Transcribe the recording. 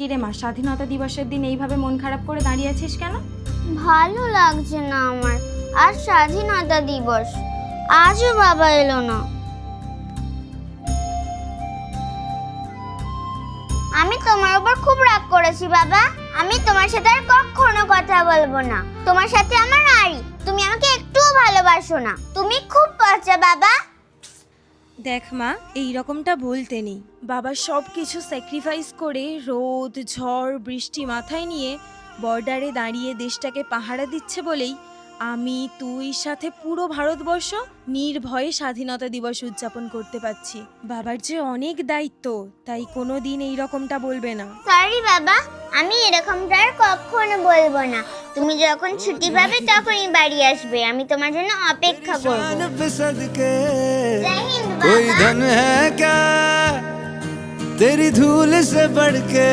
কিরে মা, স্বাধীনতা দিবসের দিন এইভাবে মন খারাপ করে দাঁড়িয়ে আছিস কেন? ভালো লাগছে না আমার। আর স্বাধীনতা দিবস, আজও বাবা এলো না। আমি তোমার উপর খুব রাগ করেছি বাবা। আমি তোমার সাথে আর কখনো কথা বলবো না। তোমার সাথে আমার আড়ি। তুমি আমাকে একটুও ভালোবাসো না। তুমি খুব পচা বাবা। দেখ মা, এই রকমটা বলতে নেই। বাবা সব কিছু স্যাক্রিফাইস করে রোদ ঝড় বৃষ্টি মাথায় নিয়ে বর্ডারে দাঁড়িয়ে দেশটাকে পাহারা দিচ্ছে বলেই আমি তুই সাথে পুরো ভারতবর্ষ নির্ভয়ে স্বাধীনতা দিবস উদযাপন করতে পারছি। বাবার যে অনেক দায়িত্ব, তাই কোনো দিন এই রকমটা বলবে না। সরি বাবা, আমি এরকমটা আর কখনো বলবো না। তুমি যখন ছুটি পাবে তখনই বাড়ি আসবে। আমি তোমার জন্য অপেক্ষা করবো। জয় হিন্দ कोई বাবা। धन है क्या तेरी धूल से बढ़ के।